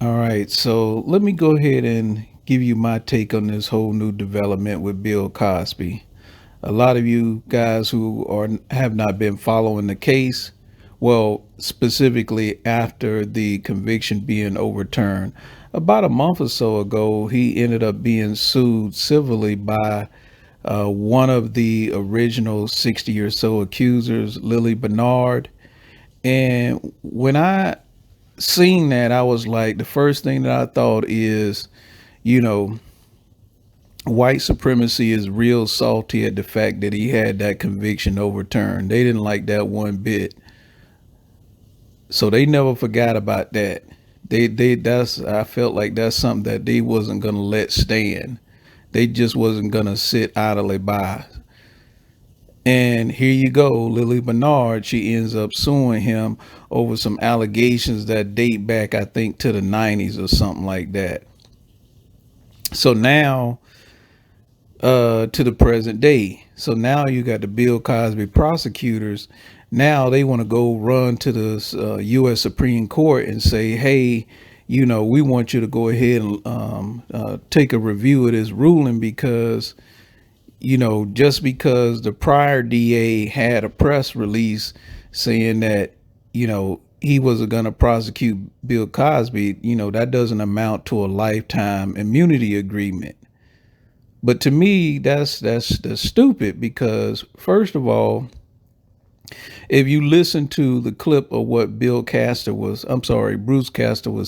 All right, so let me go ahead and give you my take on this whole new development with Bill Cosby. A lot of you guys who are have not been following the case, well, specifically after the conviction being overturned, about a month or so ago, he ended up being sued civilly by one of the original 60 or so accusers, Lily Bernard. And when I seen that, I was like, the first thing that I thought is, you know, white supremacy is real salty at the fact that he had that conviction overturned. They didn't like that one bit. So they never forgot about that. They that's I felt like that's something that they wasn't gonna let stand. They just wasn't gonna sit idly by. And here you go, Lily Bernard, she ends up suing him over some allegations that date back, I think, to the 90s or something like that. So now, to the present day. So now you got the Bill Cosby prosecutors. Now they want to go run to the U.S. Supreme Court and say, hey, we want you to go ahead and take a review of this ruling because just because the prior DA had a press release saying that, he wasn't going to prosecute Bill Cosby, that doesn't amount to a lifetime immunity agreement. But to me, that's stupid because first of all, if you listen to the clip of what Bruce Castor was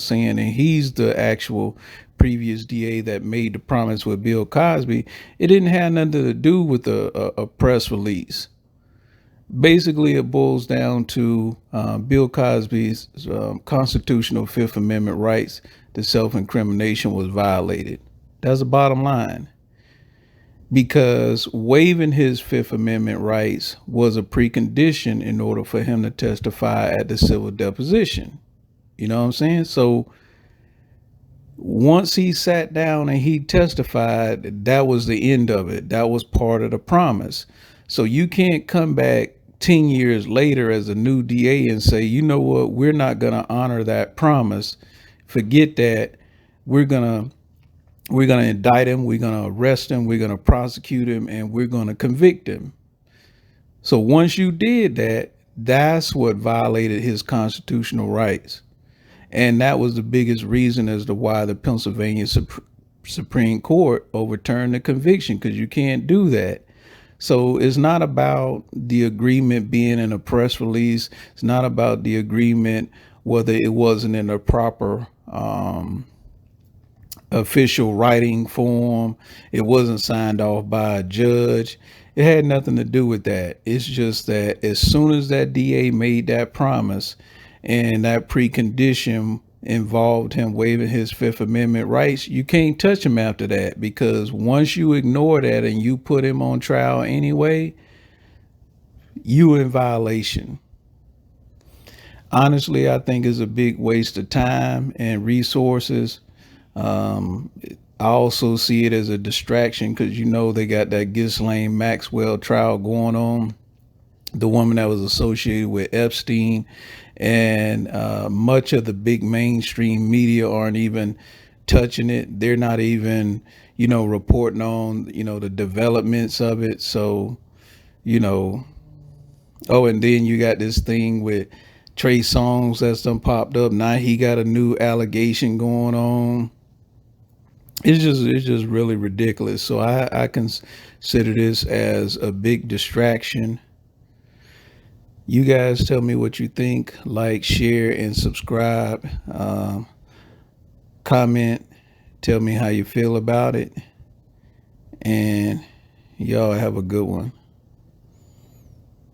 saying, and he's the actual previous DA that made the promise with Bill Cosby, it didn't have nothing to do with a press release. Basically, it boils down to Bill Cosby's constitutional Fifth Amendment rights to self-incrimination was violated. That's the bottom line because waiving his Fifth Amendment rights was a precondition in order for him to testify at the civil deposition. You know what I'm saying? So once he sat down and he testified, that was the end of it. That was part of the promise. So you can't come back 10 years later as a new DA and say, you know what, we're not going to honor that promise. Forget that. We're going to indict him, we're going to arrest him, we're going to prosecute him, and we're going to convict him. So once you did that, that's what violated his constitutional rights. And that was the biggest reason as to why the Pennsylvania Supreme Court overturned the conviction, because you can't do that. So it's not about the agreement being in a press release. It's not about the agreement whether it wasn't in a proper official writing form. It wasn't signed off by a judge. It had nothing to do with that. It's just that as soon as that DA made that promise and that precondition involved him waiving his Fifth Amendment rights, you can't touch him after that, because once you ignore that and you put him on trial anyway, you in violation. Honestly, I think it's a big waste of time and resources. I also see it as a distraction because they got that Ghislaine Maxwell trial going on, the woman that was associated with Epstein, and much of the big mainstream media aren't even touching it. They're not even, reporting on, the developments of it. So, you know, oh, and then you got this thing with Trey Songz that's done popped up. Now he got a new allegation going on. It's just really ridiculous. So I consider this as a big distraction. You guys tell me what you think. Like, share, and subscribe. Comment. Tell me how you feel about it. And y'all have a good one.